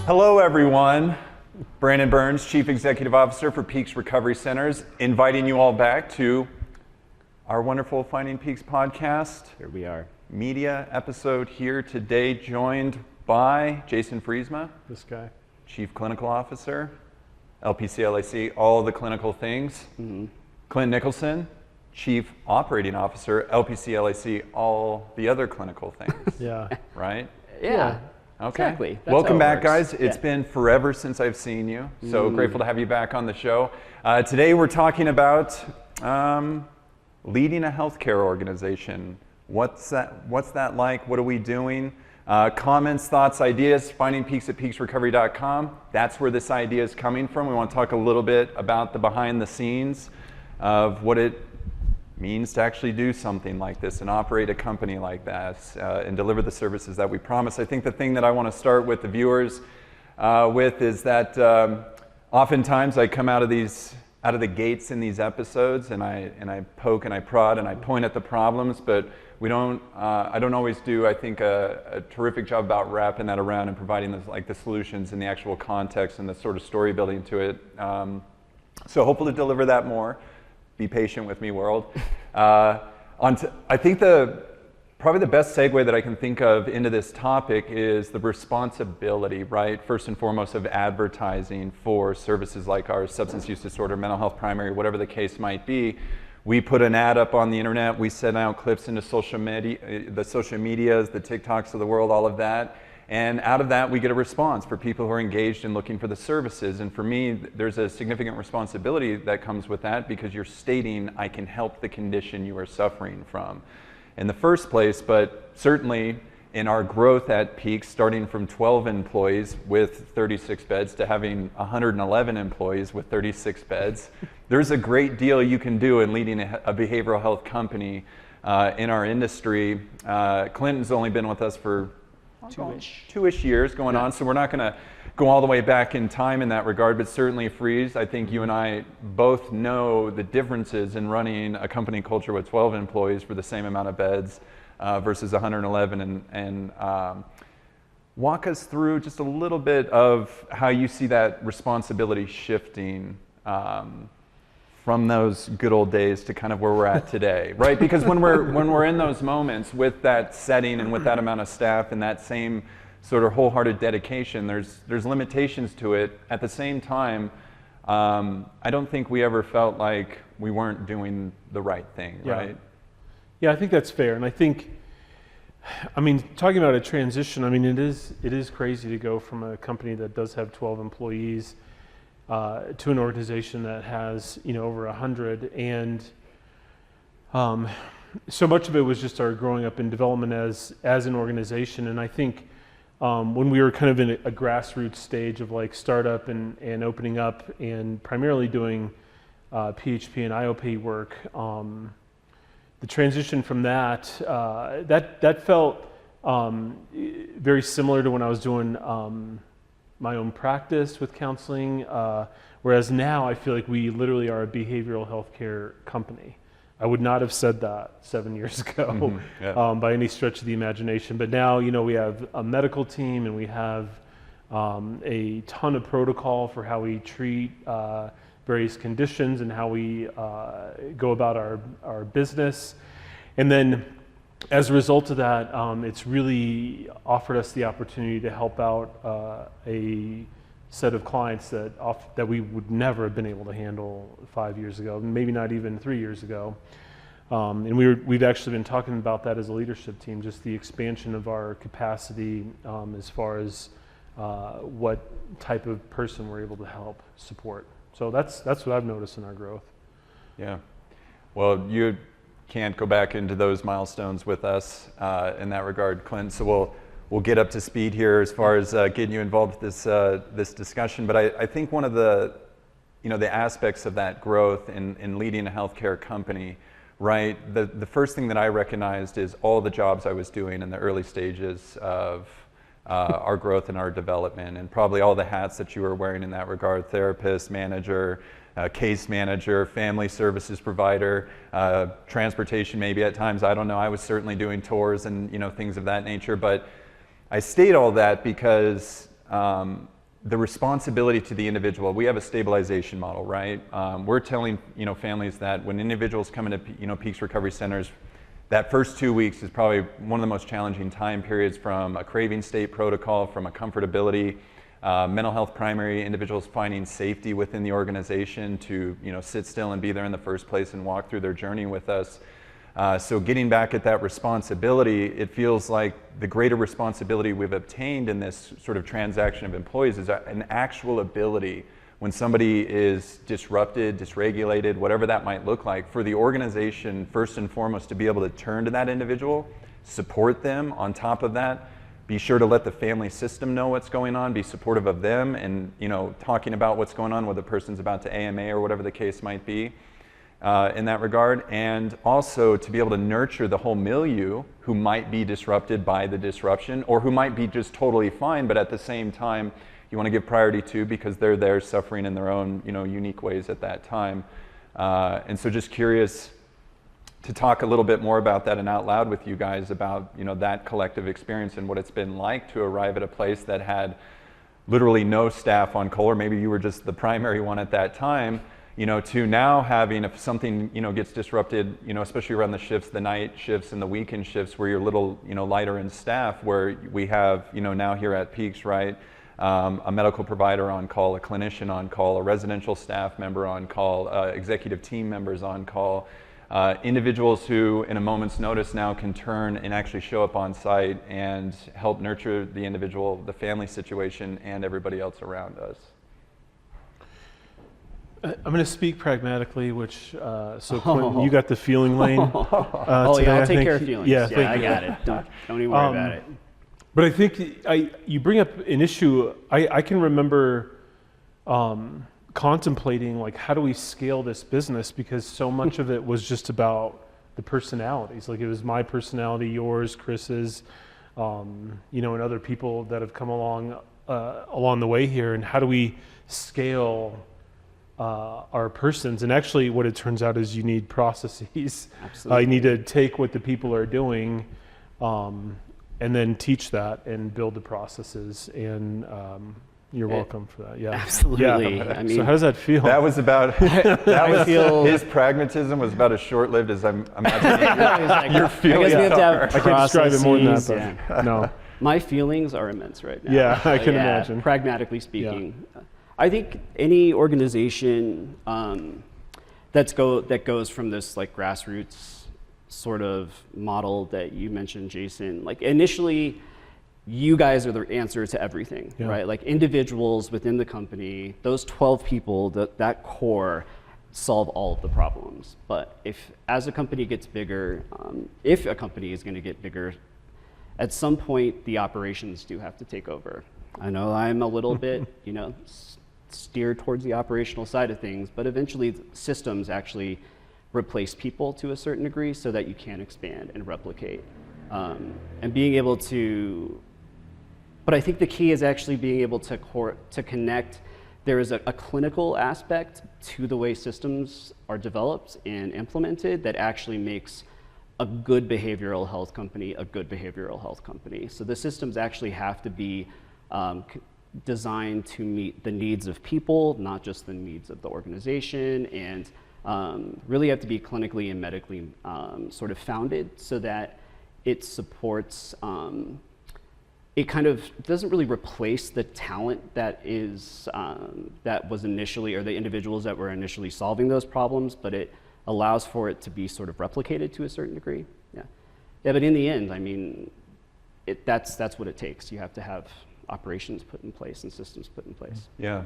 Hello, everyone. Brandon Burns, Chief Executive Officer for Peaks Recovery Centers, inviting you all back to our wonderful Finding Peaks podcast. Here we are. Media episode here today, joined by Jason Friesma, This guy. Chief Clinical Officer, LPCLAC, all the clinical things. Clint Nicholson, Chief Operating Officer, LPCLAC, all the other clinical things. Yeah. Right? Yeah. Okay. Exactly. That's Welcome how it back, works. guys. It's Yeah. been forever since I've seen you. So grateful to have you back on the show. Today we're talking about leading a healthcare organization. What's that like? What are we doing? Comments, thoughts, ideas, finding peaks at peaksrecovery.com. That's where this idea is coming from. We want to talk a little bit about the behind the scenes of what it means to actually do something like this and operate a company like that and deliver the services that we promise. I think the thing that I want to start with the viewers with is that oftentimes I come out of the gates in these episodes and I poke and I prod and I point at the problems, but I don't always do, I think, a terrific job about wrapping that around and providing the solutions and the actual context and the sort of story building to it. So hopefully to deliver that more. Be patient with me, world. I think probably the best segue that I can think of into this topic is the responsibility, right? First and foremost, of advertising for services like ours, substance use disorder, mental health primary, whatever the case might be. We put an ad up on the internet. We send out clips into social media, the social medias, the TikToks of the world, all of that. And out of that, we get a response for people who are engaged in looking for the services. And for me, there's a significant responsibility that comes with that because you're stating, I can help the condition you are suffering from in the first place. But certainly in our growth at Peaks, starting from 12 employees with 36 beds to having 111 employees with 36 beds, there's a great deal you can do in leading a behavioral health company in our industry. Clinton's only been with us for two-ish years going on, so we're not going to go all the way back in time in that regard, but certainly Freeze, I think you and I both know the differences in running a company culture with 12 employees for the same amount of beds versus 111, and walk us through just a little bit of how you see that responsibility shifting from those good old days to kind of where we're at today, right? Because when we're in those moments with that setting and with that amount of staff and that same sort of wholehearted dedication, there's limitations to it. At the same time, I don't think we ever felt like we weren't doing the right thing, right? Yeah, I think that's fair. And I think, talking about a transition, it is crazy to go from a company that does have 12 employees to an organization that has over 100, and so much of it was just our growing up in development as an organization. And I think when we were kind of in a grassroots stage of like startup and opening up and primarily doing PHP and IOP work, the transition from that felt very similar to when I was doing my own practice with counseling, whereas now I feel like we literally are a behavioral healthcare company. I would not have said that 7 years ago by any stretch of the imagination, but now we have a medical team and we have a ton of protocol for how we treat various conditions and how we go about our business. And then as a result of that, it's really offered us the opportunity to help out a set of clients that we would never have been able to handle 5 years ago, maybe not even 3 years ago. And we've actually been talking about that as a leadership team, just the expansion of our capacity as far as what type of person we're able to help support. So that's what I've noticed in our growth. Yeah. Well, you can't go back into those milestones with us in that regard, Clint. So we'll get up to speed here as far as getting you involved with this discussion. But I think one of the aspects of that growth in leading a healthcare company, right? The first thing that I recognized is all the jobs I was doing in the early stages of our growth and our development, and probably all the hats that you were wearing in that regard: therapist, manager, case manager, family services provider, transportation maybe at times, I don't know. I was certainly doing tours and things of that nature, but I state all that because the responsibility to the individual. We have a stabilization model, right? We're telling families that when individuals come into Peaks Recovery Centers, that first 2 weeks is probably one of the most challenging time periods, from a craving state protocol, from a comfortability, mental health primary, individuals finding safety within the organization to sit still and be there in the first place and walk through their journey with us. So getting back at that responsibility, it feels like the greater responsibility we've obtained in this sort of transaction of employees is an actual ability, when somebody is disrupted, dysregulated, whatever that might look like, for the organization first and foremost to be able to turn to that individual, support them. On top of that, be sure to let the family system know what's going on, be supportive of them, and talking about what's going on, whether the person's about to AMA or whatever the case might be in that regard. And also to be able to nurture the whole milieu who might be disrupted by the disruption, or who might be just totally fine, but at the same time you want to give priority to, because they're there suffering in their own unique ways at that time. And so just curious to talk a little bit more about that and out loud with you guys about that collective experience and what it's been like to arrive at a place that had literally no staff on call, or maybe you were just the primary one at that time, to now having, if something gets disrupted, especially around the shifts, the night shifts and the weekend shifts, where you're a little lighter in staff, where we have now here at Peaks, right, a medical provider on call, a clinician on call, a residential staff member on call, executive team members on call, individuals who in a moment's notice now can turn and actually show up on site and help nurture the individual, the family situation, and everybody else around us. I'm going to speak pragmatically, which, so Quentin, you got the feeling lane. I'll take care of feelings. Yeah, I got it. Don't even worry about it. But I think you bring up an issue. I can remember contemplating, like, how do we scale this business? Because so much of it was just about the personalities. Like, it was my personality, yours, Chris's, and other people that have come along the way here. And how do we scale our persons? And actually what it turns out is you need processes. Absolutely. You need to take what the people are doing and then teach that and build the processes. And you're welcome for that. Yeah, absolutely. Yeah. I mean, so how does that feel? That was about his pragmatism was about as short-lived as I'm imagining your feelings. I guess we have to have I can't describe it more than that, but yeah. no. My feelings are immense right now. Yeah, I can imagine. Pragmatically speaking, I think any organization that goes from this like grassroots sort of model that you mentioned, Jason, like initially you guys are the answer to everything, right? Like individuals within the company, those 12 people, that core solve all of the problems. But if as a company gets bigger, if a company is going to get bigger, at some point the operations do have to take over. I know I'm a little bit, steered towards the operational side of things, but eventually systems actually replace people to a certain degree so that you can expand and replicate. And being able to, but I think the key is actually being able to connect. There is a clinical aspect to the way systems are developed and implemented that actually makes a good behavioral health company a good behavioral health company. So the systems actually have to be designed to meet the needs of people, not just the needs of the organization, and really have to be clinically and medically sort of founded so that it supports, it kind of doesn't really replace the talent that was initially, or the individuals that were initially solving those problems, but it allows for it to be sort of replicated to a certain degree. Yeah, but in the end, I mean, that's what it takes. You have to have operations put in place and systems put in place. Yeah.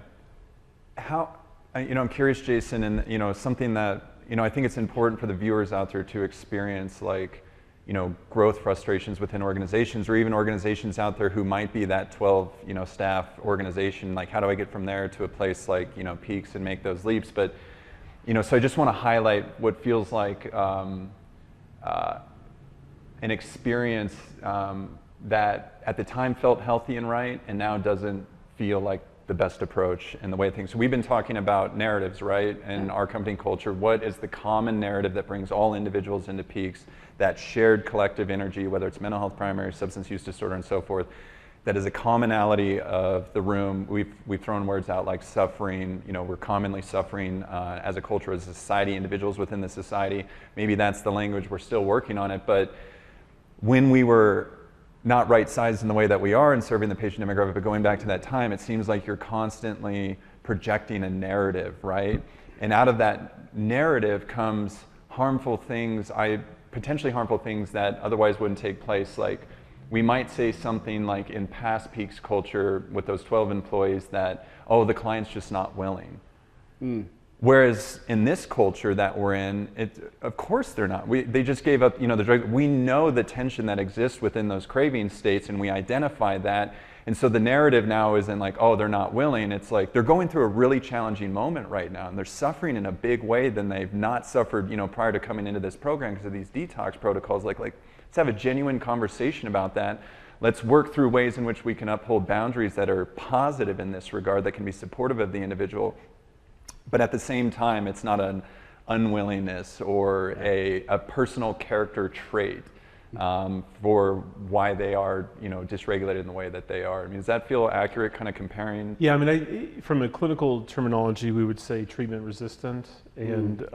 I'm curious, Jason, and something that I think it's important for the viewers out there to experience, like growth frustrations within organizations, or even organizations out there who might be that 12 staff organization. Like, how do I get from there to a place like Peaks and make those leaps? But so I just want to highlight what feels like an experience that at the time felt healthy and right, and now doesn't feel like the best approach and the way things. So we've been talking about narratives, right? And our company culture, what is the common narrative that brings all individuals into Peaks, that shared collective energy, whether it's mental health primary, substance use disorder, and so forth. that is a commonality of the room. We've thrown words out like suffering. You know, we're commonly suffering as a culture, as a society, individuals within the society. Maybe that's the language. We're still working on it. But when we were not right-sized in the way that we are in serving the patient demographic, but going back to that time, it seems like you're constantly projecting a narrative, right? And out of that narrative comes harmful things, potentially harmful things that otherwise wouldn't take place. Like, we might say something like in past Peaks culture with those 12 employees that, oh, the client's just not willing. Whereas in this culture that we're in, of course they're not. They just gave up, the drug. We know the tension that exists within those craving states, and we identify that. And so the narrative now isn't like, oh, they're not willing. It's like they're going through a really challenging moment right now, and they're suffering in a big way than they've not suffered, prior to coming into this program because of these detox protocols. Like let's have a genuine conversation about that. Let's work through ways in which we can uphold boundaries that are positive in this regard, that can be supportive of the individual. But at the same time, it's not an unwillingness or a personal character trait for why they are, dysregulated in the way that they are. I mean, does that feel accurate, kind of comparing? Yeah, I mean, from a clinical terminology, we would say treatment resistant. And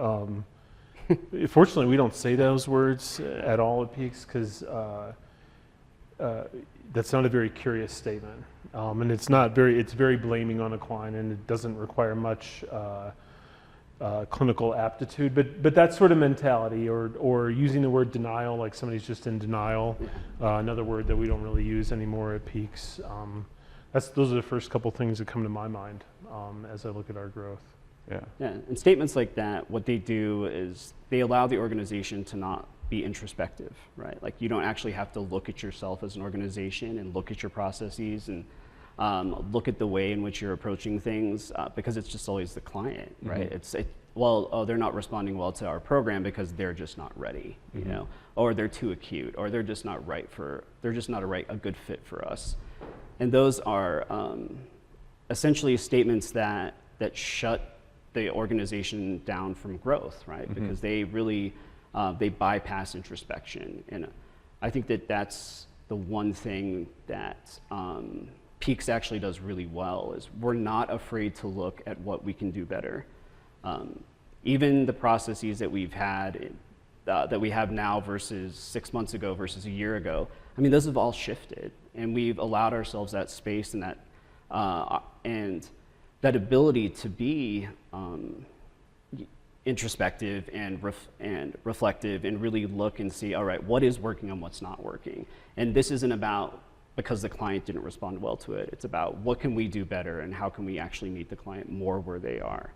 fortunately, we don't say those words at all at Peaks because that's not a very curious statement. And it's very blaming on a client, and it doesn't require much clinical aptitude, but that sort of mentality, or using the word denial, like somebody's just in denial, another word that we don't really use anymore at Peaks. Those are the first couple things that come to my mind as I look at our growth. Yeah, and statements like that, what they do is they allow the organization to not be introspective, right? Like, you don't actually have to look at yourself as an organization and look at your processes and look at the way in which you're approaching things, because it's just always the client, right? They're not responding well to our program because they're just not ready, or they're too acute, or they're just not a good fit for us. And those are essentially statements that shut the organization down from growth, right? Because they really they bypass introspection, and I think that's the one thing that Peaks actually does really well, is we're not afraid to look at what we can do better. Even the processes that we've had, that we have now versus 6 months ago versus a year ago, I mean, those have all shifted, and we've allowed ourselves that space and that ability to be introspective and reflective, and really look and see, all right, what is working and what's not working. And this isn't about because the client didn't respond well to it. It's about what can we do better, and how can we actually meet the client more where they are.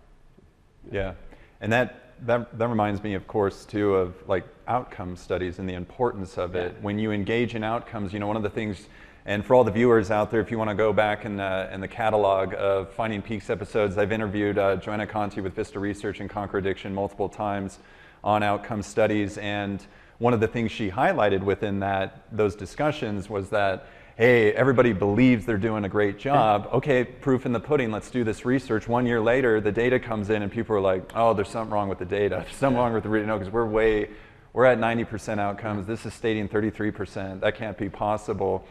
Yeah, and that reminds me, of course, too, of like outcome studies and the importance of it. When you engage in outcomes, one of the things, and for all the viewers out there, if you want to go back in the catalog of Finding Peaks episodes, I've interviewed Joanna Conti with Vista Research and Conquer Addiction multiple times on outcome studies, and one of the things she highlighted within those discussions was that, hey, everybody believes they're doing a great job. Okay, proof in the pudding, let's do this research. 1 year later, the data comes in and people are like, oh, there's something wrong with the data. There's something wrong with the reading, because we're at 90% outcomes. This is stating 33%. That can't be possible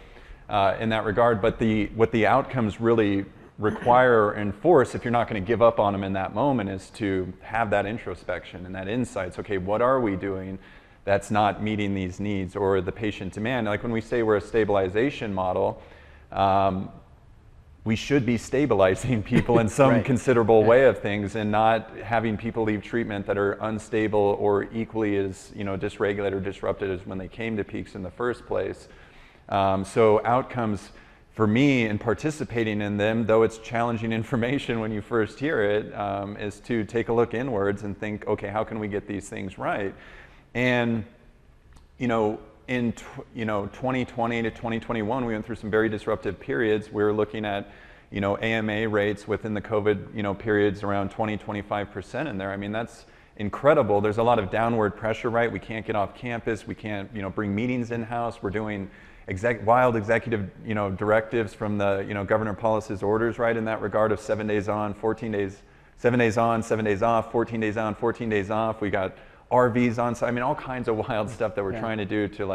in that regard. But what the outcomes really require or enforce, if you're not going to give up on them in that moment, is to have that introspection and that insights. Okay, what are we doing that's not meeting these needs or the patient demand? Like when we say we're a stabilization model, we should be stabilizing people in some considerable way of things, and not having people leave treatment that are unstable or equally as dysregulated or disrupted as when they came to Peaks in the first place. So outcomes, for me, in participating in them, though it's challenging information when you first hear it, is to take a look inwards and think, okay, how can we get these things right? And in 2020 to 2021, we went through some very disruptive periods. We were looking at AMA rates within the COVID periods around 20-25% in there. I mean, that's incredible. There's a lot of downward pressure, right? We can't get off campus. We can't bring meetings in-house. We're doing wild executive directives from the Governor Paulus's orders, right, in that regard of 7 days on, 14 days, 7 days on, 7 days off, 14 days on, 14 days off. We got RVs on site. I mean, all kinds of wild stuff that we're trying to do to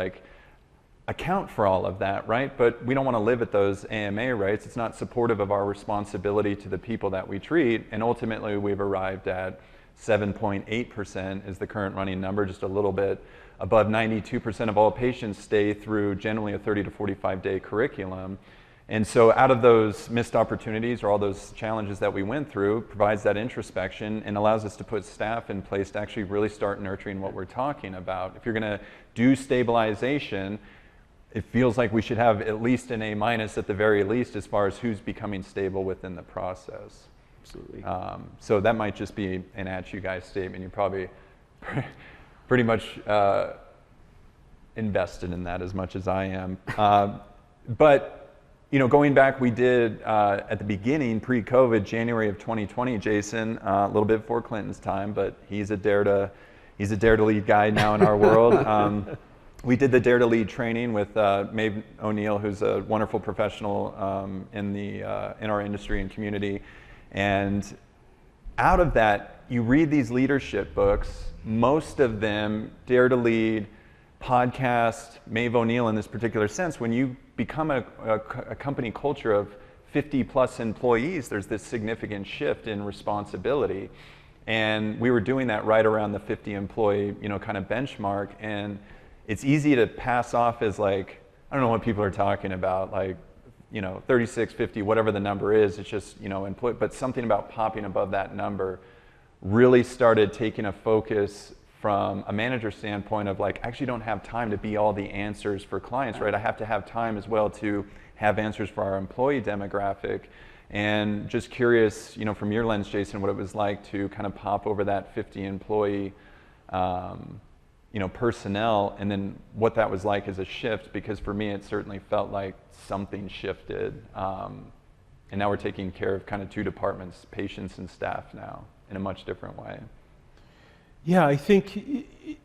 account for all of that, right? But we don't want to live at those AMA rates. It's not supportive of our responsibility to the people that we treat. And ultimately, we've arrived at 7.8% is the current running number, just a little bit above 92% of all patients stay through generally a 30 to 45 day curriculum. And so out of those missed opportunities or all those challenges that we went through provides that introspection and allows us to put staff in place to actually really start nurturing what we're talking about. If you're going to do stabilization, it feels like we should have at least an A- at the very least as far as who's becoming stable within the process. Absolutely. So that might just be an at you guys statement. You're probably pretty much invested in that as much as I am. But you know, going back, we did at the beginning, pre-COVID, January of 2020, Jason, a little bit before Clinton's time, but he's a dare to lead guy now in our world. We did the Dare to Lead training with Maeve O'Neill, who's a wonderful professional in our industry and community. And out of that, you read these leadership books, most of them, Dare to Lead, podcast, Maeve O'Neill in this particular sense, when you become a company culture of 50 plus employees, there's this significant shift in responsibility. And we were doing that right around the 50 employee, you know, kind of benchmark. And it's easy to pass off as like, I don't know what people are talking about, like, you know, 36, 50, whatever the number is, it's just, you know, employee, but something about popping above that number really started taking a focus from a manager standpoint of like, I actually don't have time to be all the answers for clients, right? I have to have time as well to have answers for our employee demographic. And just curious, you know, from your lens, Jason, what it was like to kind of pop over that 50 employee, you know, personnel, and then what that was like as a shift, because for me, it certainly felt like something shifted. And now we're taking care of kind of two departments, patients and staff now, in a much different way. Yeah, I think, you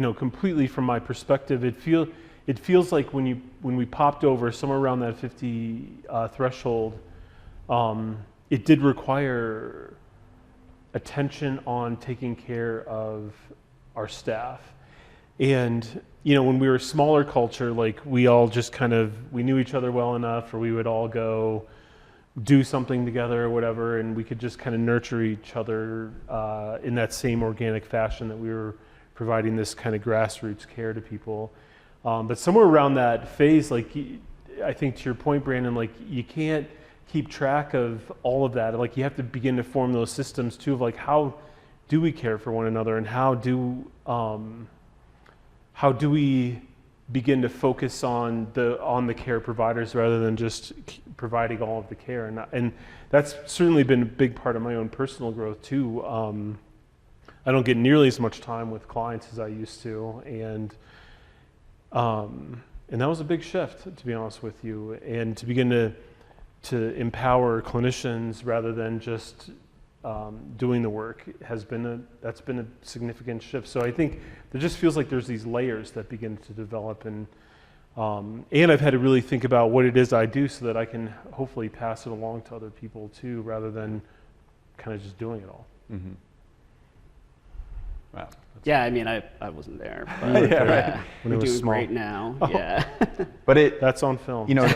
know, completely from my perspective, it feels like when we popped over somewhere around that 50 threshold, it did require attention on taking care of our staff. And, you know, when we were a smaller culture, like we all just kind of, we knew each other well enough, or we would all go do something together or whatever, and we could just kind of nurture each other in that same organic fashion that we were providing this kind of grassroots care to people. But somewhere around that phase, like I think to your point, Brandon, like you can't keep track of all of that. Like you have to begin to form those systems too of like, how do we care for one another, and how do we begin to focus on the care providers rather than just providing all of the care. And that's certainly been a big part of my own personal growth too. I don't get nearly as much time with clients as I used to, and that was a big shift, to be honest with you. And to begin to empower clinicians rather than just doing the work that's been a significant shift. So I think there just feels like there's these layers that begin to develop, and I've had to really think about what it is I do so that I can hopefully pass it along to other people too, rather than kind of just doing it all. Mm-hmm. Wow. Yeah, I mean, I wasn't there, but yeah, we're doing great now. Oh. Yeah, but that's on film. You know,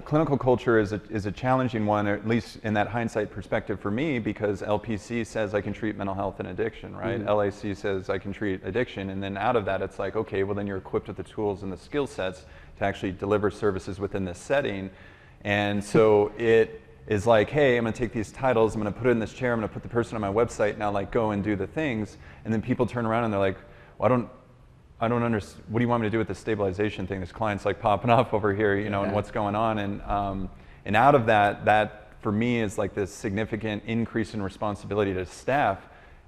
clinical culture is a challenging one, or at least in that hindsight perspective for me, because LPC says I can treat mental health and addiction, right? Mm-hmm. LAC says I can treat addiction, and then out of that, it's like, okay, well then you're equipped with the tools and the skill sets to actually deliver services within this setting, and so it is like, hey, I'm gonna take these titles, I'm gonna put it in this chair, I'm gonna put the person on my website, now like go and do the things. And then people turn around and they're like, well, I don't understand, what do you want me to do with the stabilization thing? This client's like popping up over here, you know, and what's going on? And out of that for me is like this significant increase in responsibility to staff.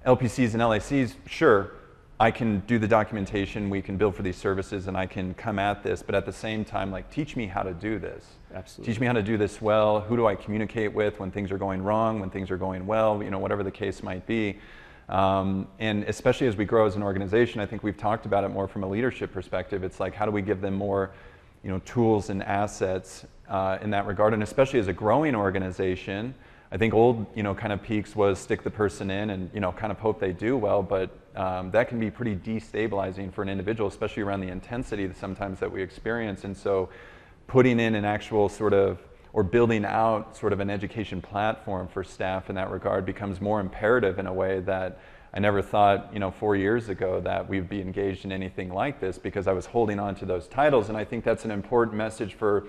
LPCs and LACs, sure, I can do the documentation, we can bill for these services, and I can come at this, but at the same time, like, teach me how to do this. Absolutely. Teach me how to do this well. Who do I communicate with when things are going wrong, when things are going well, you know, whatever the case might be. And especially as we grow as an organization, I think we've talked about it more from a leadership perspective. It's like, how do we give them more, you know, tools and assets in that regard, and especially as a growing organization. I think old, kind of peaks was stick the person in and, kind of hope they do well, but that can be pretty destabilizing for an individual, especially around the intensity sometimes that we experience. And so putting in an actual sort of, or building out sort of an education platform for staff in that regard becomes more imperative in a way that I never thought, 4 years ago that we'd be engaged in anything like this, because I was holding on to those titles. And I think that's an important message for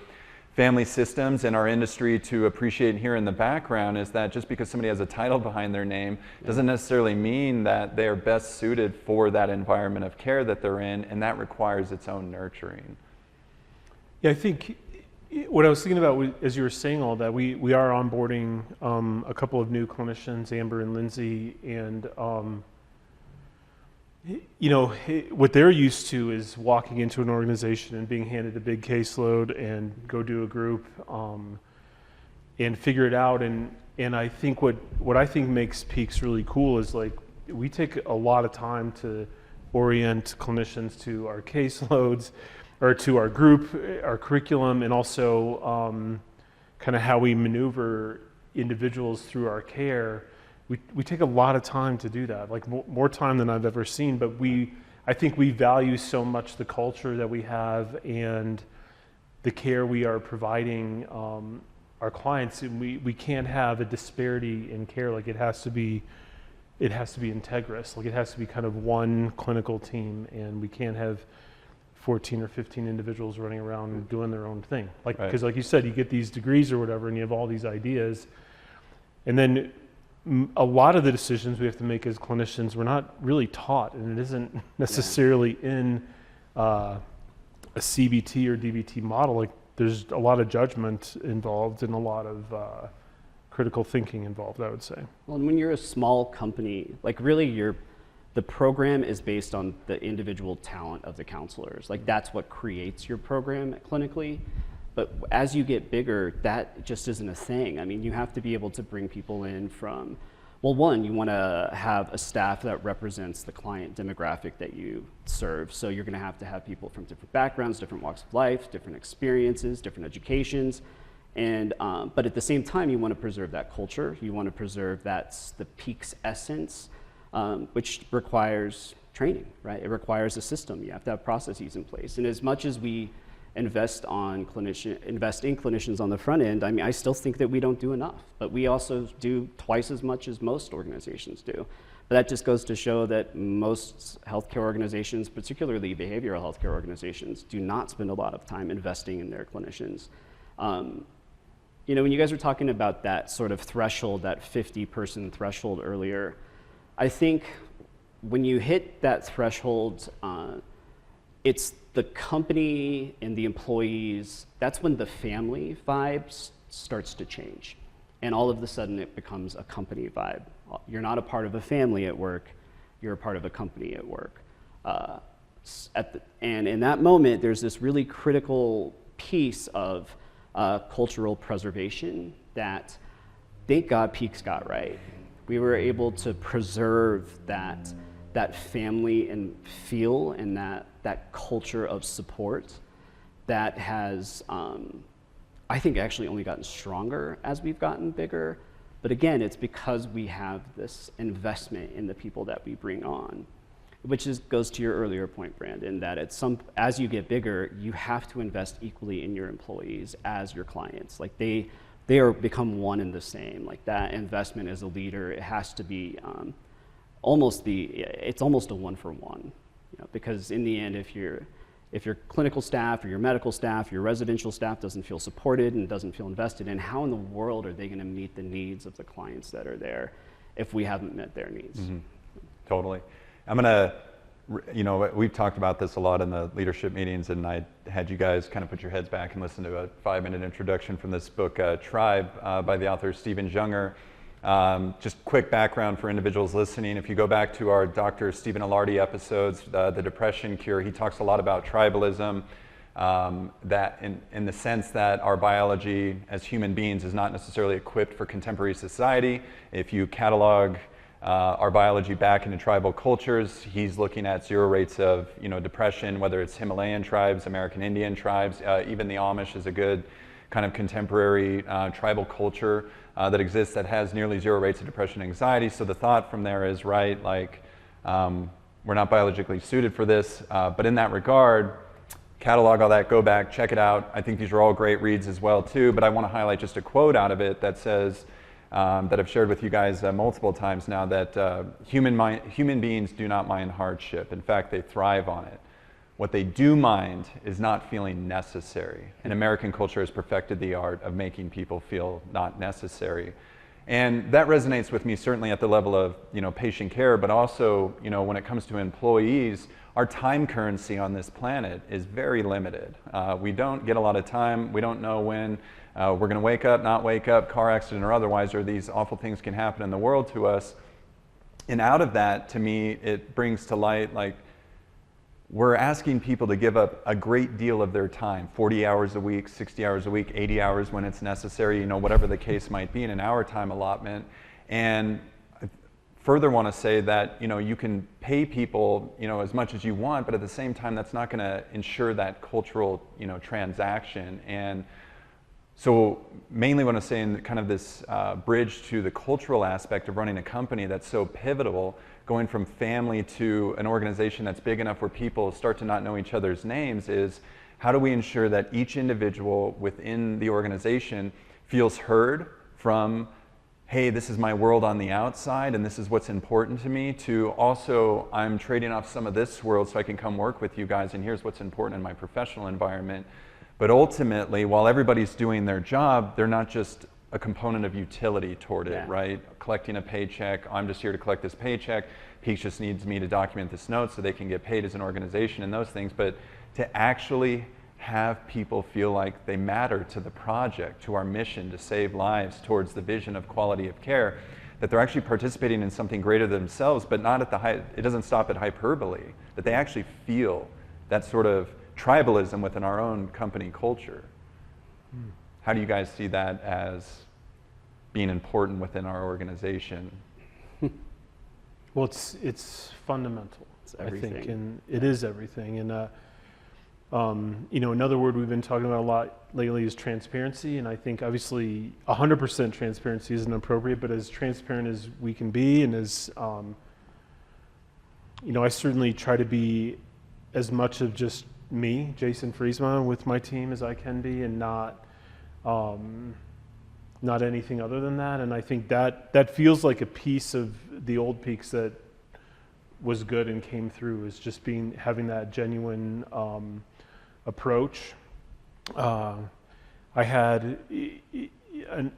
family systems in our industry to appreciate here in the background, is that just because somebody has a title behind their name doesn't necessarily mean that they are best suited for that environment of care that they're in, and that requires its own nurturing. Yeah, I think what I was thinking about as you were saying all that, we are onboarding a couple of new clinicians, Amber and Lindsay, and what they're used to is walking into an organization and being handed a big caseload and go do a group and figure it out. And I think what I think makes Peaks really cool is, like, we take a lot of time to orient clinicians to our caseloads or to our group, our curriculum, and also kind of how we maneuver individuals through our care. We take a lot of time to do that, like more time than I've ever seen, but I think we value so much the culture that we have and the care we are providing our clients, and we can't have a disparity in care. Like, it has to be integrous. Like, it has to be kind of one clinical team, and we can't have 14 or 15 individuals running around doing their own thing. Like, because like you said, you get these degrees or whatever, and you have all these ideas, and then a lot of the decisions we have to make as clinicians, we're not really taught, and it isn't necessarily in a CBT or DBT model. Like, there's a lot of judgment involved and a lot of critical thinking involved, I would say. Well, and when you're a small company, like, really the program is based on the individual talent of the counselors. Like, that's what creates your program clinically. But as you get bigger, that just isn't a thing. I mean, you have to be able to bring people in from, well, one, you want to have a staff that represents the client demographic that you serve. So you're going to have people from different backgrounds, different walks of life, different experiences, different educations. And, but at the same time, you want to preserve that culture. You want to preserve the Peaks essence, which requires training, right? It requires a system. You have to have processes in place. And as much as we invest in clinicians on the front end, I mean, I still think that we don't do enough, but we also do twice as much as most organizations do. But that just goes to show that most healthcare organizations, particularly behavioral healthcare organizations, do not spend a lot of time investing in their clinicians. When you guys were talking about that sort of threshold, that 50-person threshold earlier, I think when you hit that threshold, it's the company and the employees, that's when the family vibe starts to change. And all of a sudden it becomes a company vibe. You're not a part of a family at work, you're a part of a company at work. And in that moment, there's this really critical piece of cultural preservation that, thank God, Peaks got right. We were able to preserve that family and feel and that culture of support that has, I think, actually only gotten stronger as we've gotten bigger. But again, it's because we have this investment in the people that we bring on, which goes to your earlier point, Brandon, that as you get bigger, you have to invest equally in your employees as your clients. Like, they become one and the same. Like, that investment as a leader, it has to be it's almost a one-for-one, because in the end, if your clinical staff or your medical staff, your residential staff doesn't feel supported and doesn't feel invested in, how in the world are they going to meet the needs of the clients that are there if we haven't met their needs? Mm-hmm. Totally. I'm going to, we've talked about this a lot in the leadership meetings, and I had you guys kind of put your heads back and listen to a 5-minute introduction from this book, Tribe, by the author Stephen Junger. Just quick background for individuals listening. If you go back to our Dr. Stephen Alardi episodes, the Depression Cure, he talks a lot about tribalism, that in the sense that our biology as human beings is not necessarily equipped for contemporary society. If you catalog our biology back into tribal cultures, he's looking at zero rates of depression, whether it's Himalayan tribes, American Indian tribes, even the Amish is a good kind of contemporary tribal culture that exists that has nearly zero rates of depression and anxiety. So the thought from there is, right, like we're not biologically suited for this, but in that regard, catalog all that, go back, check it out. I think these are all great reads as well too, but I want to highlight just a quote out of it that says, that I've shared with you guys multiple times now, that human beings do not mind hardship. In fact, they thrive on it. What they do mind is not feeling necessary. And American culture has perfected the art of making people feel not necessary. And that resonates with me certainly at the level of, patient care, but also, when it comes to employees, our time currency on this planet is very limited. We don't get a lot of time. We don't know when we're going to wake up, not wake up, car accident or otherwise, or these awful things can happen in the world to us. And out of that, to me, it brings to light, like, we're asking people to give up a great deal of their time, 40 hours a week, 60 hours a week, 80 hours when it's necessary, whatever the case might be in an hour time allotment. And I further want to say that, you can pay people, as much as you want, but at the same time, that's not going to ensure that cultural, transaction. And so mainly what I'm saying, kind of this bridge to the cultural aspect of running a company that's so pivotal, going from family to an organization that's big enough where people start to not know each other's names, is how do we ensure that each individual within the organization feels heard from, hey, this is my world on the outside and this is what's important to me, to also, I'm trading off some of this world so I can come work with you guys and here's what's important in my professional environment. But ultimately, while everybody's doing their job, they're not just a component of utility toward it, right? Collecting a paycheck, I'm just here to collect this paycheck. Peaks just needs me to document this note so they can get paid as an organization and those things. But to actually have people feel like they matter to the project, to our mission to save lives, towards the vision of quality of care, that they're actually participating in something greater than themselves, but not at the high, it doesn't stop at hyperbole, that they actually feel that sort of tribalism within our own company culture. How do you guys see that as being important within our organization? Well, it's fundamental. It's everything. I think, and it is everything. And another word we've been talking about a lot lately is transparency. And I think obviously 100% transparency isn't appropriate, but as transparent as we can be, and as I certainly try to be as much of just me, Jason Friesma, with my team as I can be, and not anything other than that. And I think that feels like a piece of the old Peaks that was good and came through, is just having that genuine approach. I had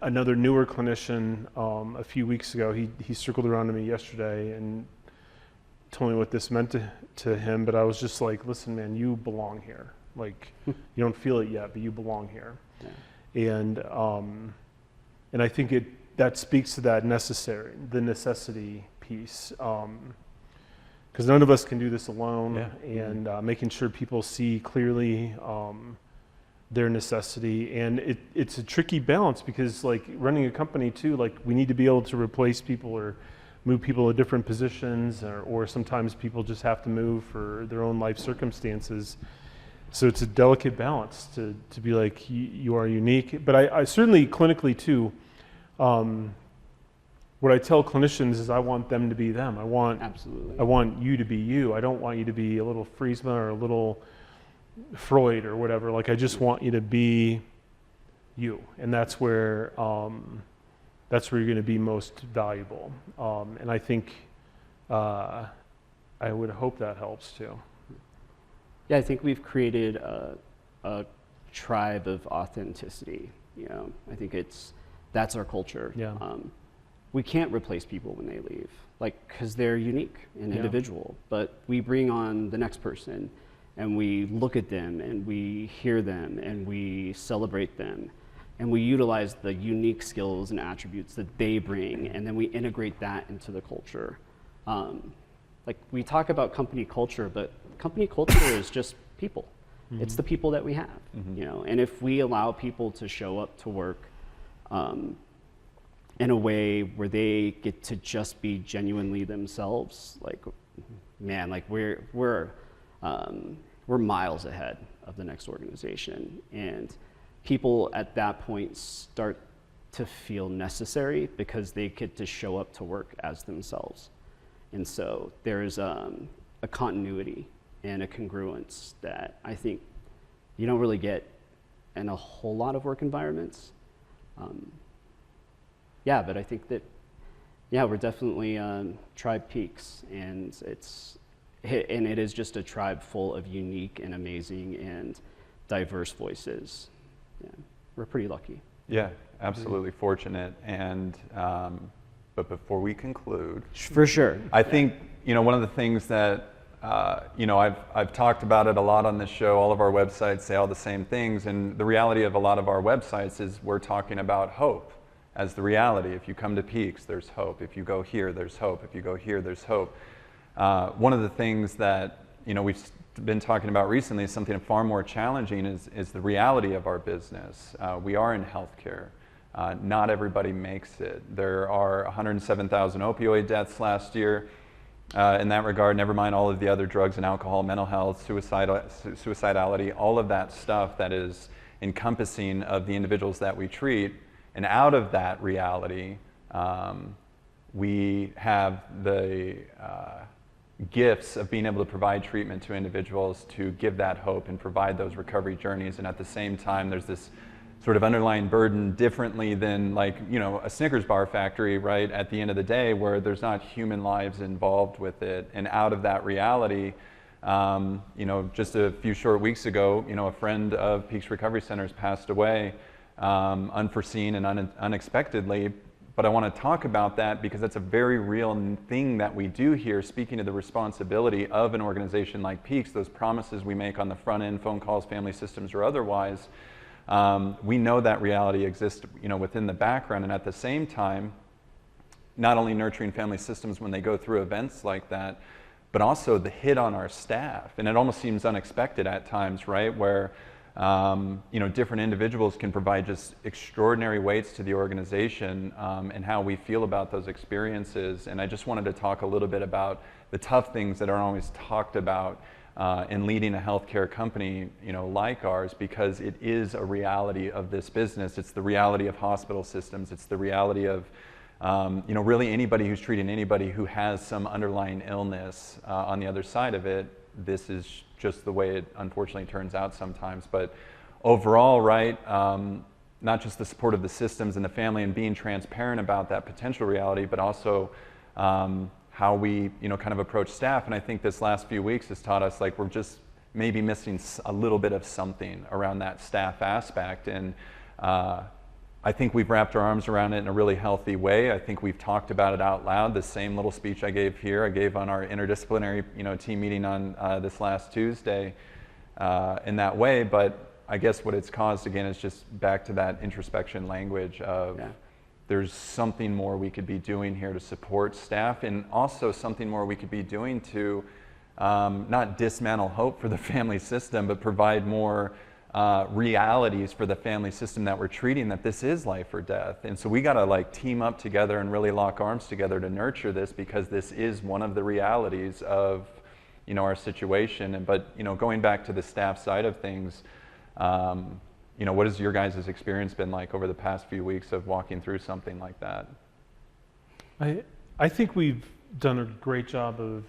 another newer clinician a few weeks ago. He circled around to me yesterday and told me what this meant to him, but I was just like, listen, man, you belong here. Like, you don't feel it yet, but you belong here. Yeah. And I think that speaks to the necessity piece, because none of us can do this alone. Yeah. And making sure people see clearly their necessity, and it's a tricky balance, because like running a company too, like we need to be able to replace people or move people to different positions, or sometimes people just have to move for their own life circumstances. So it's a delicate balance to be like, you are unique. But I certainly clinically too, what I tell clinicians is I want them to be them. I want you to be you. I don't want you to be a little Friesma or a little Freud or whatever. Like, I just want you to be you. And that's where you're going to be most valuable. And I think I would hope that helps too. Yeah, I think we've created a tribe of authenticity. I think that's our culture. Yeah. We can't replace people when they leave, because they're unique and individual. But we bring on the next person, and we look at them, and we hear them, and we celebrate them, and we utilize the unique skills and attributes that they bring, and then we integrate that into the culture. We talk about company culture, but company culture is just people. Mm-hmm. It's the people that we have, and if we allow people to show up to work in a way where they get to just be genuinely themselves, we're miles ahead of the next organization. And people at that point start to feel necessary because they get to show up to work as themselves. And so there's a continuity and a congruence that I think you don't really get in a whole lot of work environments. Yeah, but I think that, yeah, we're definitely Tribe Peaks, and it is just a tribe full of unique and amazing and diverse voices. Yeah, we're pretty lucky. Yeah, absolutely fortunate. And but before we conclude, For sure. I think one of the things that I've talked about it a lot on this show. All of our websites say all the same things, and the reality of a lot of our websites is we're talking about hope as the reality. If you come to Peaks, there's hope. If you go here, there's hope. If you go here, there's hope. One of the things that we've been talking about recently is something far more challenging is the reality of our business. We are in healthcare. Not everybody makes it. There are 107,000 opioid deaths last year. In that regard, never mind all of the other drugs and alcohol, mental health, suicidality, all of that stuff that is encompassing of the individuals that we treat. And out of that reality, we have the gifts of being able to provide treatment to individuals to give that hope and provide those recovery journeys. And at the same time, there's this sort of underlying burden differently than a Snickers bar factory, right? At the end of the day, where there's not human lives involved with it. And out of that reality, just a few short weeks ago, a friend of Peaks Recovery Centers passed away, unforeseen and unexpectedly. But I want to talk about that because that's a very real thing that we do here, speaking to the responsibility of an organization like Peaks, those promises we make on the front end, phone calls, family systems, or otherwise. We know that reality exists, within the background, and at the same time, not only nurturing family systems when they go through events like that, but also the hit on our staff. And it almost seems unexpected at times, right? Where different individuals can provide just extraordinary weights to the organization and how we feel about those experiences. And I just wanted to talk a little bit about the tough things that aren't always talked about in leading a healthcare company, like ours, because it is a reality of this business. It's the reality of hospital systems. It's the reality of, really anybody who's treating anybody who has some underlying illness on the other side of it. This is just the way it unfortunately turns out sometimes. But overall, right, not just the support of the systems and the family and being transparent about that potential reality, but also how we, kind of approach staff. And I think this last few weeks has taught us we're just maybe missing a little bit of something around that staff aspect. And I think we've wrapped our arms around it in a really healthy way. I think we've talked about it out loud. The same little speech I gave here, I gave on our interdisciplinary, team meeting on this last Tuesday in that way. But I guess what it's caused again is just back to that introspection language of there's something more we could be doing here to support staff, and also something more we could be doing to not dismantle hope for the family system, but provide more realities for the family system that we're treating, that this is life or death. And so we got to team up together and really lock arms together to nurture this, because this is one of the realities of our situation. But going back to the staff side of things, what has your guys' experience been like over the past few weeks of walking through something like that? I think we've done a great job of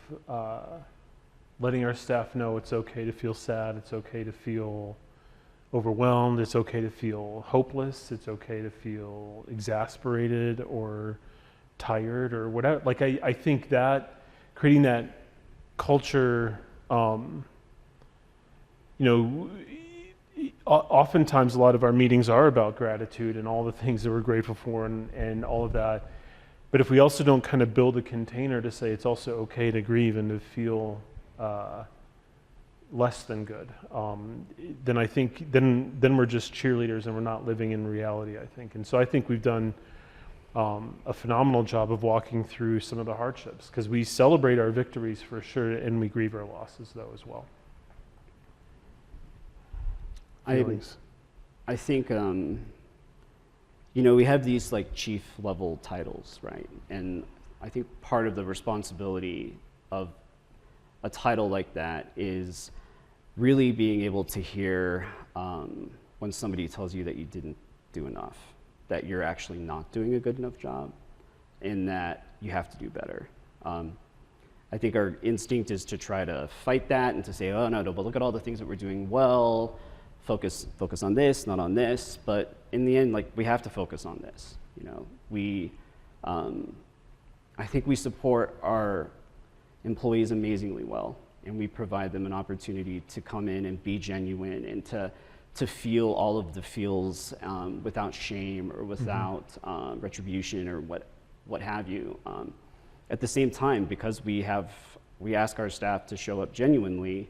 letting our staff know it's okay to feel sad, it's okay to feel overwhelmed, it's okay to feel hopeless, it's okay to feel exasperated or tired or whatever. I think that creating that culture, oftentimes a lot of our meetings are about gratitude and all the things that we're grateful for and all of that. But if we also don't kind of build a container to say it's also okay to grieve and to feel less than good, then I think then we're just cheerleaders and we're not living in reality, I think. And so I think we've done a phenomenal job of walking through some of the hardships, because we celebrate our victories for sure, and we grieve our losses though as well. I think we have these chief level titles, right? And I think part of the responsibility of a title like that is really being able to hear when somebody tells you that you didn't do enough, that you're actually not doing a good enough job, and that you have to do better. I think our instinct is to try to fight that and to say, oh no, but look at all the things that we're doing well, focus on this, not on this. But in the end, like, we have to focus on this. You know, I think we support our employees amazingly well, and we provide them an opportunity to come in and be genuine and to feel all of the feels without shame or without retribution or what have you. At the same time, because we ask our staff to show up genuinely,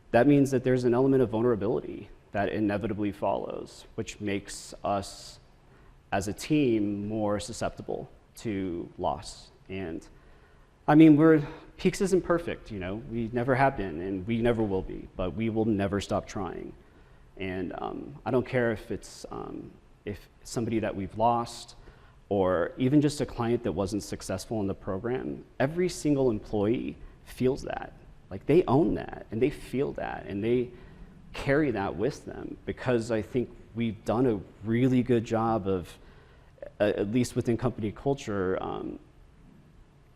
that means that there's an element of vulnerability that inevitably follows, which makes us as a team more susceptible to loss. And I mean, Peaks isn't perfect, you know, we never have been and we never will be, but we will never stop trying. And I don't care if it's if somebody that we've lost, or even just a client that wasn't successful in the program, every single employee feels that. Like, they own that and they feel that and they carry that with them, because I think we've done a really good job of, at least within company culture,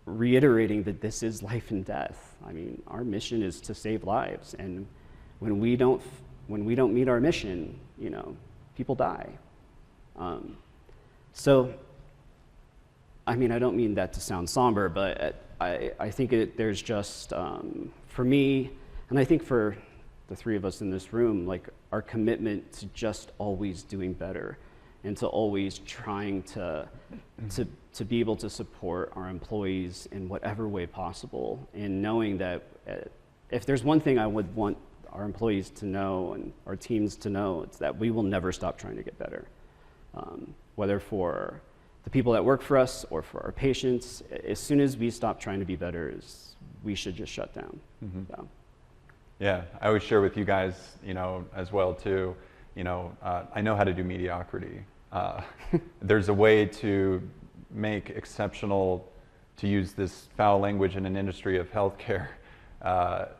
reiterating that this is life and death. I mean, our mission is to save lives, and when we don't meet our mission, you know, people die. So, I mean, I don't mean that to sound somber, but I think there's just, for me, and I think for the three of us in this room, like, our commitment to just always doing better and to always trying to be able to support our employees in whatever way possible, and knowing that if there's one thing I would want our employees to know and our teams to know, it's that we will never stop trying to get better. Whether for the people that work for us or for our patients, as soon as we stop trying to be better, we should just shut down. So. Yeah, I always share with you guys, you know, as well too, you know, I know how to do mediocrity. There's a way to make exceptional, to use this foul language in an industry of healthcare,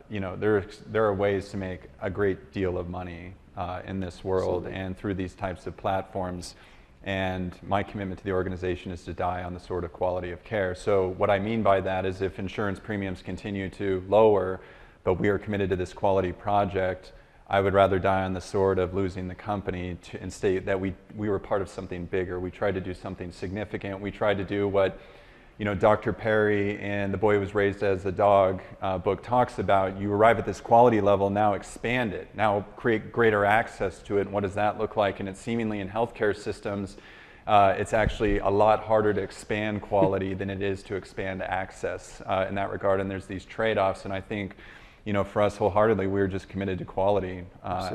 you know, there are ways to make a great deal of money in this world. Absolutely. And through these types of platforms. And my commitment to the organization is to die on the sort of quality of care. So what I mean by that is, if insurance premiums continue to lower, but we are committed to this quality project, I would rather die on the sword of losing the company and state that we were part of something bigger. We tried to do something significant. We tried to do what, you know, Dr. Perry in The Boy Who Was Raised as a Dog book talks about. You arrive at this quality level, now expand it, now create greater access to it. And what does that look like? And it's seemingly in healthcare systems, it's actually a lot harder to expand quality than it is to expand access in that regard. And there's these trade-offs. And I think, you know, for us wholeheartedly, we're just committed to quality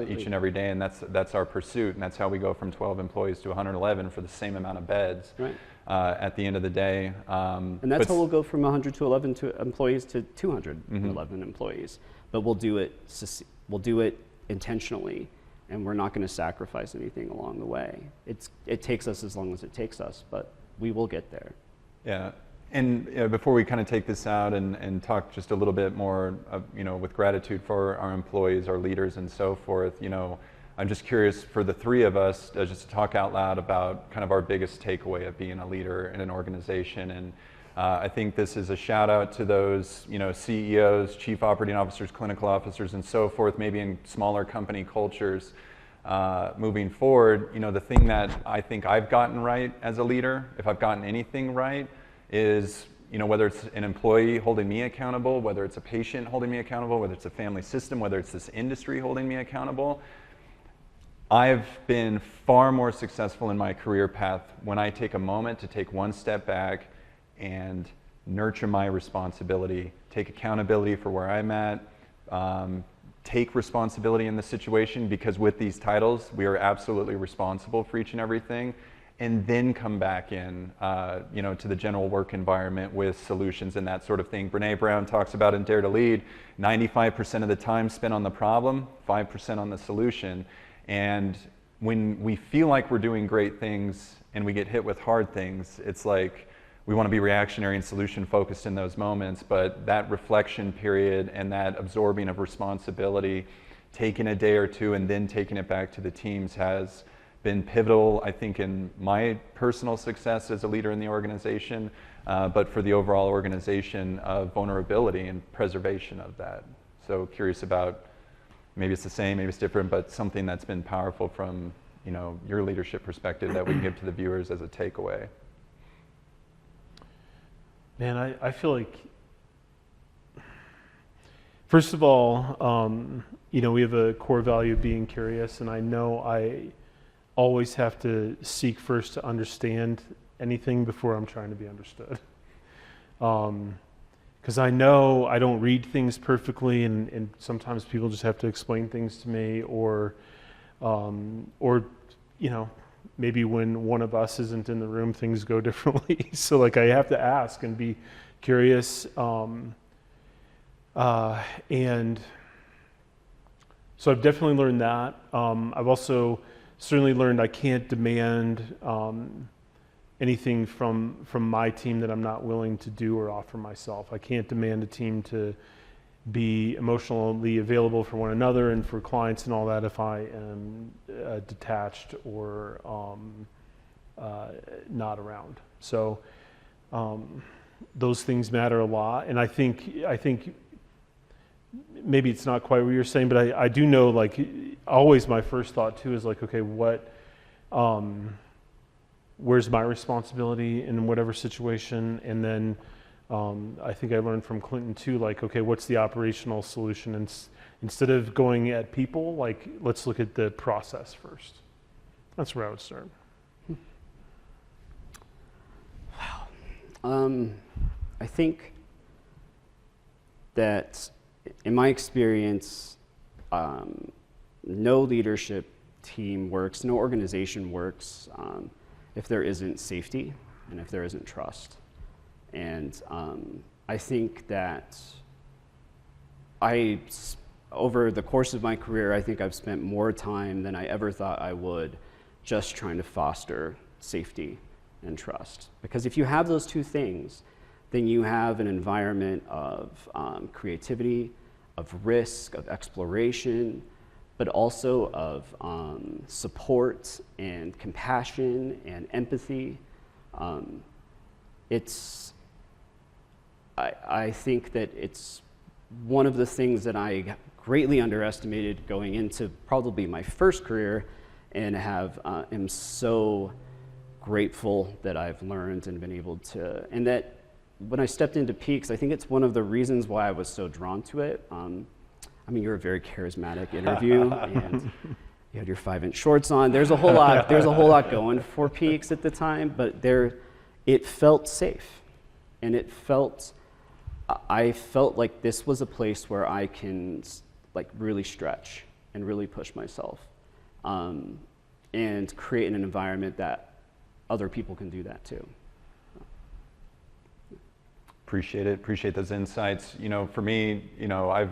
each and every day, and that's our pursuit, and that's how we go from 12 employees to 111 for the same amount of beds. Right. At the end of the day. And that's how we'll go from 111 employees to 211 employees. But we'll do it intentionally, and we're not going to sacrifice anything along the way. It takes us as long as it takes us, but we will get there. Yeah. And before we kind of take this out and talk just a little bit more, you know, with gratitude for our employees, our leaders, and so forth, you know, I'm just curious for the three of us just to talk out loud about kind of our biggest takeaway of being a leader in an organization. And I think this is a shout out to those, you know, CEOs, chief operating officers, clinical officers, and so forth, maybe in smaller company cultures. Moving forward, you know, the thing that I think I've gotten right as a leader, if I've gotten anything right, is, you know, whether it's an employee holding me accountable, whether it's a patient holding me accountable, whether it's a family system, whether it's this industry holding me accountable, I've been far more successful in my career path when I take a moment to take one step back and nurture my responsibility, take accountability for where I'm at, take responsibility in the situation, because with these titles, we are absolutely responsible for each and everything, and then come back in, you know, to the general work environment with solutions and that sort of thing. Brene Brown talks about in Dare to Lead, 95% of the time spent on the problem, 5% on the solution. And when we feel like we're doing great things and we get hit with hard things, it's like we want to be reactionary and solution focused in those moments, but that reflection period and that absorbing of responsibility taking a day or two and then taking it back to the teams has been pivotal, I think, in my personal success as a leader in the organization, but for the overall organization of vulnerability and preservation of that. So curious about, maybe it's the same, maybe it's different, but something that's been powerful from, you know, your leadership perspective that we can give to the viewers as a takeaway. Man, I feel like, first of all, you know, we have a core value of being curious, and I know I always have to seek first to understand anything before I'm trying to be understood. Because I know I don't read things perfectly, and sometimes people just have to explain things to me, or you know, maybe when one of us isn't in the room, things go differently. So like I have to ask and be curious, and so I've definitely learned that. I've also certainly learned I can't demand anything from my team that I'm not willing to do or offer myself. I can't demand a team to be emotionally available for one another and for clients and all that if I am detached or not around. So those things matter a lot, and I think maybe it's not quite what you're saying, but I do know, like, always my first thought too is like, okay, what, where's my responsibility in whatever situation? And then I think I learned from Clinton too, like, okay, what's the operational solution? And instead of going at people, like, let's look at the process first. That's where I would start. Wow. I think that in my experience, no leadership team works, no organization works if there isn't safety and if there isn't trust. And I think that over the course of my career, I think I've spent more time than I ever thought I would just trying to foster safety and trust. Because if you have those two things, then you have an environment of creativity, of risk, of exploration, but also of support and compassion and empathy. I think that it's one of the things that I greatly underestimated going into probably my first career, and am so grateful that I've learned and been able to, and that when I stepped into Peaks, I think it's one of the reasons why I was so drawn to it. I mean, you're a very charismatic interview, and you had your 5-inch shorts on. There's a whole lot going for Peaks at the time, but it felt safe, and I felt like this was a place where I can like really stretch and really push myself, and create an environment that other people can do that too. Appreciate it. Appreciate those insights. You know, for me, you know,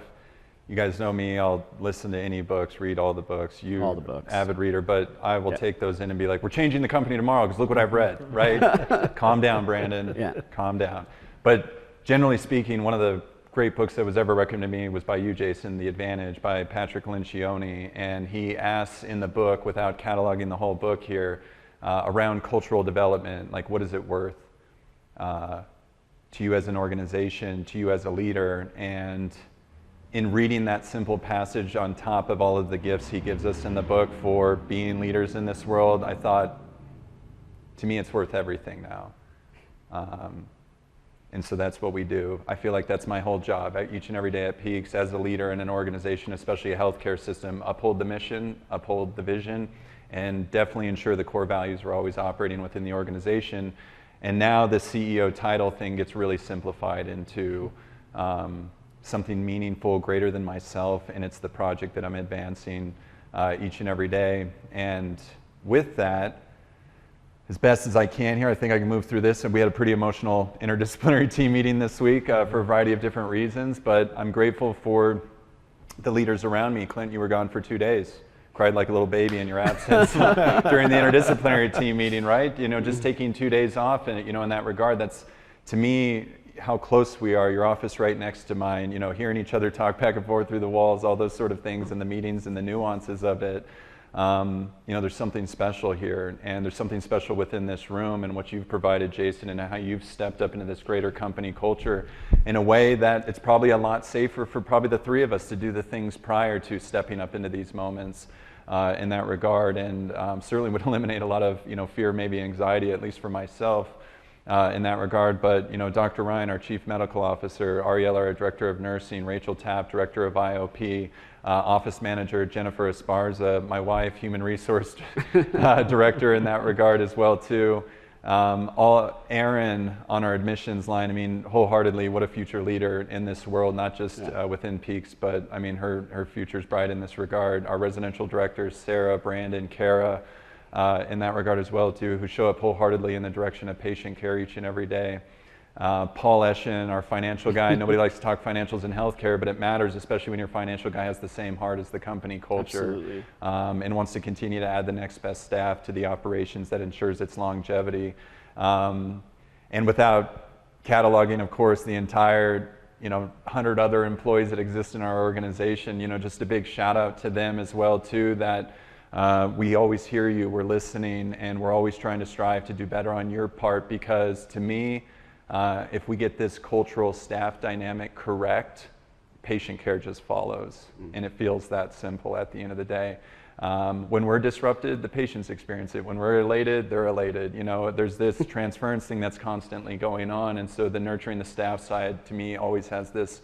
you guys know me. I'll listen to any books, read all the books. All the books. Avid reader, but I will take those in and be like, we're changing the company tomorrow because look what I've read, right? Calm down, Brandon. Yeah. Calm down. But generally speaking, one of the great books that was ever recommended to me was by you, Jason, The Advantage by Patrick Lencioni. And he asks in the book, without cataloging the whole book here, around cultural development, like what is it worth to you as an organization, to you as a leader? And in reading that simple passage on top of all of the gifts he gives us in the book for being leaders in this world, I thought, to me, it's worth everything now. And so that's what we do. I feel like that's my whole job each and every day at Peaks as a leader in an organization, especially a healthcare system, uphold the mission, uphold the vision, and definitely ensure the core values are always operating within the organization. And now the CEO title thing gets really simplified into something meaningful, greater than myself, and it's the project that I'm advancing each and every day. And with that, as best as I can here, I think I can move through this. And we had a pretty emotional interdisciplinary team meeting this week for a variety of different reasons, but I'm grateful for the leaders around me. Clint, you were gone for 2 days. Cried like a little baby in your absence during the interdisciplinary team meeting, right? You know, just taking 2 days off, and you know, in that regard, that's, to me, how close we are, your office right next to mine, you know, hearing each other talk back and forth through the walls, all those sort of things, and the meetings and the nuances of it. You know, there's something special here, and there's something special within this room and what you've provided, Jason, and how you've stepped up into this greater company culture in a way that it's probably a lot safer for probably the three of us to do the things prior to stepping up into these moments in that regard, and certainly would eliminate a lot of, you know, fear, maybe anxiety, at least for myself. In that regard, but you know, Dr. Ryan, our Chief Medical Officer, Ariella, our Director of Nursing, Rachel Tapp, Director of IOP, Office Manager Jennifer Esparza, my wife, Human Resource Director in that regard as well too. Aaron on our admissions line, I mean, wholeheartedly, what a future leader in this world, not just within Peaks, but I mean, her future's bright in this regard. Our residential directors, Sarah, Brandon, Kara, in that regard as well too, who show up wholeheartedly in the direction of patient care each and every day. Paul Eschen, our financial guy. Nobody likes to talk financials in healthcare, but it matters, especially when your financial guy has the same heart as the company culture. And wants to continue to add the next best staff to the operations that ensures its longevity. And without cataloging, of course, the entire 100 other employees that exist in our organization, you know, just a big shout out to them as well too, that we always hear you, we're listening, and we're always trying to strive to do better on your part, because to me, if we get this cultural staff dynamic correct, patient care just follows. And it feels that simple at the end of the day. When we're disrupted, the patients experience it. When we're elated, they're elated. You know, there's this transference thing that's constantly going on, and so the nurturing the staff side, to me, always has this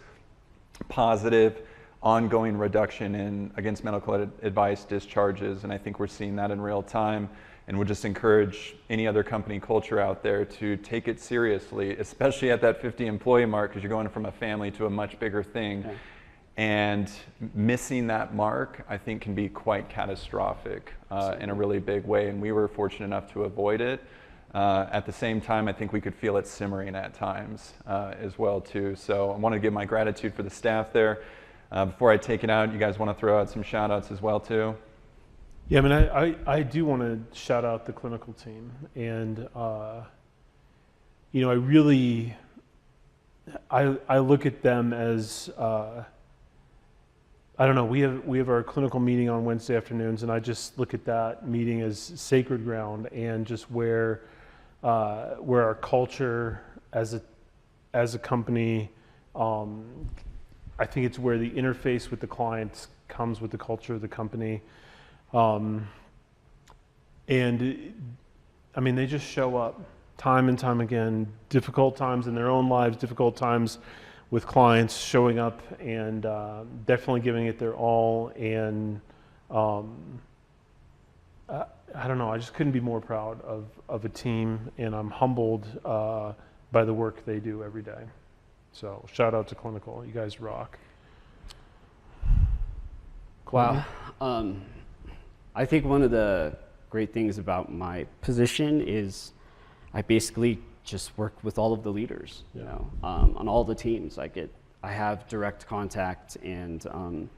positive, ongoing reduction in against medical advice discharges, and I think we're seeing that in real time, and would just encourage any other company culture out there to take it seriously, especially at that 50 employee mark, because you're going from a family to a much bigger thing. And missing that mark, I think, can be quite catastrophic in a really big way, and we were fortunate enough to avoid it. At the same time, I think we could feel it simmering at times as well too. So I want to give my gratitude for the staff there. Before I take it out, you guys want to throw out some shout outs as well too? Yeah, I mean, I do want to shout out the clinical team, and you know, I look at them as I don't know. We have our clinical meeting on Wednesday afternoons, and I just look at that meeting as sacred ground, and just where our culture as a company. I think it's where the interface with the clients comes with the culture of the company. And I mean, they just show up time and time again, difficult times in their own lives, difficult times with clients, showing up and definitely giving it their all. And I don't know, I just couldn't be more proud of a team, and I'm humbled by the work they do every day. So shout out to Clinical, you guys rock. Wow. I think one of the great things about my position is I basically just work with all of the leaders, you know, on all the teams. I have direct contact, and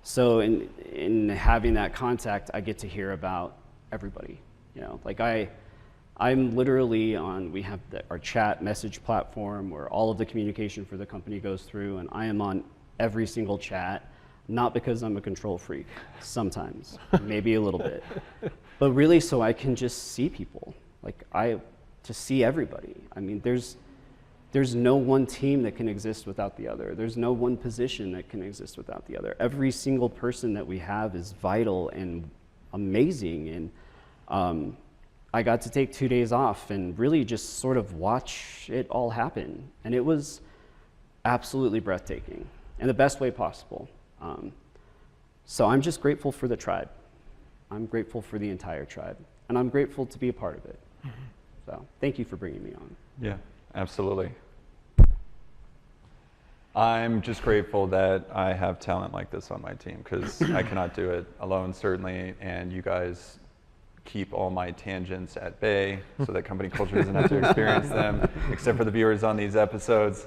so in having that contact, I get to hear about everybody. You know, like I'm literally on, we have our chat message platform where all of the communication for the company goes through, and I am on every single chat, not because I'm a control freak, sometimes, maybe a little bit, but really so I can just see people. Like to see everybody. I mean, there's no one team that can exist without the other. There's no one position that can exist without the other. Every single person that we have is vital and amazing, and I got to take 2 days off and really just sort of watch it all happen. And it was absolutely breathtaking in the best way possible. So I'm just grateful for the tribe. I'm grateful for the entire tribe. And I'm grateful to be a part of it. So thank you for bringing me on. Yeah, absolutely. I'm just grateful that I have talent like this on my team, because I cannot do it alone, certainly, and you guys keep all my tangents at bay so that company culture doesn't have to experience them, except for the viewers on these episodes.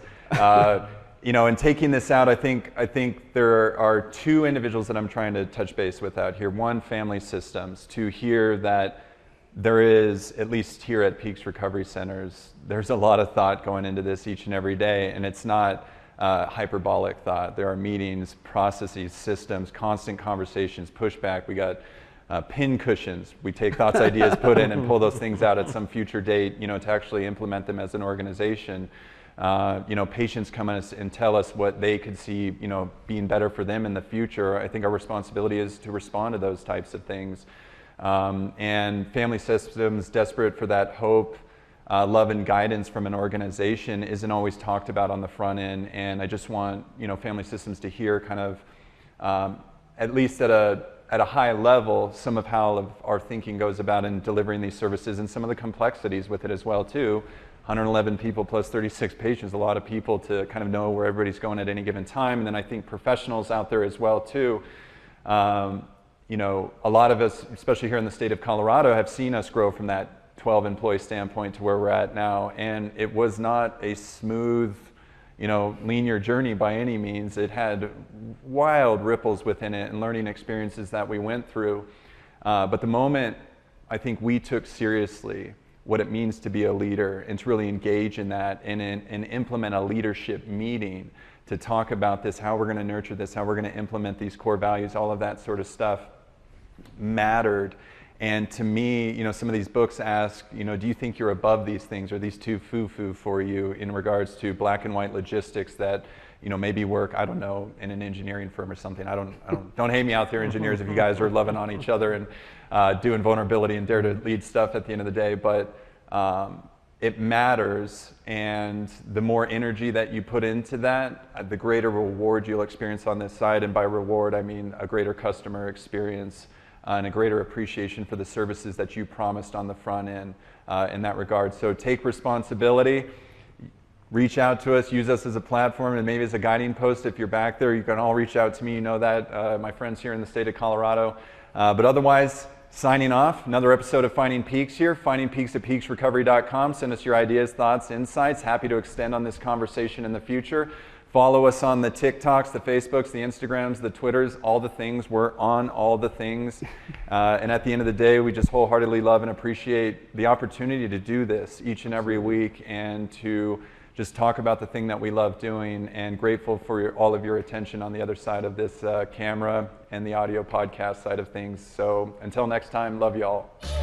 You know, in taking this out, I think there are two individuals that I'm trying to touch base with out here. One, Family Systems, to hear that there is, at least here at Peaks Recovery Centers, there's a lot of thought going into this each and every day, and it's not hyperbolic thought. There are meetings, processes, systems, constant conversations, pushback. We got pin cushions. We take thoughts, ideas, put in, and pull those things out at some future date, to actually implement them as an organization. Patients come us and tell us what they could see, being better for them in the future. I think our responsibility is to respond to those types of things. And family systems desperate for that hope, love and guidance from an organization isn't always talked about on the front end. And I just want, family systems to hear kind of, at least at a high level, some of how our thinking goes about in delivering these services and some of the complexities with it as well too. 111 people plus 36 patients, a lot of people to kind of know where everybody's going at any given time. And then I think professionals out there as well too. A lot of us, especially here in the state of Colorado, have seen us grow from that 12 employee standpoint to where we're at now. And it was not a smooth, linear journey by any means. It had wild ripples within it and learning experiences that we went through. But the moment I think we took seriously what it means to be a leader and to really engage in that and implement a leadership meeting to talk about this, how we're going to nurture this, how we're going to implement these core values, all of that sort of stuff mattered. And to me, some of these books ask, do you think you're above these things? Are these too foo-foo for you in regards to black and white logistics that, maybe work, I don't know, in an engineering firm or something. Don't hate me out there, engineers, if you guys are loving on each other and doing vulnerability and dare to lead stuff at the end of the day. But it matters, and the more energy that you put into that, the greater reward you'll experience on this side. And by reward, I mean a greater customer experience and a greater appreciation for the services that you promised on the front end in that regard. So take responsibility, reach out to us, use us as a platform and maybe as a guiding post. If you're back there, you can all reach out to me, my friends here in the state of Colorado. But otherwise, signing off, another episode of Finding Peaks here, Finding Peaks at peaksrecovery.com. Send us your ideas, thoughts, insights. Happy to extend on this conversation in the future. Follow us on the TikToks, the Facebooks, the Instagrams, the Twitters, all the things. We're on all the things. And at the end of the day, we just wholeheartedly love and appreciate the opportunity to do this each and every week and to just talk about the thing that we love doing, and grateful for all of your attention on the other side of this camera and the audio podcast side of things. So until next time, love you all.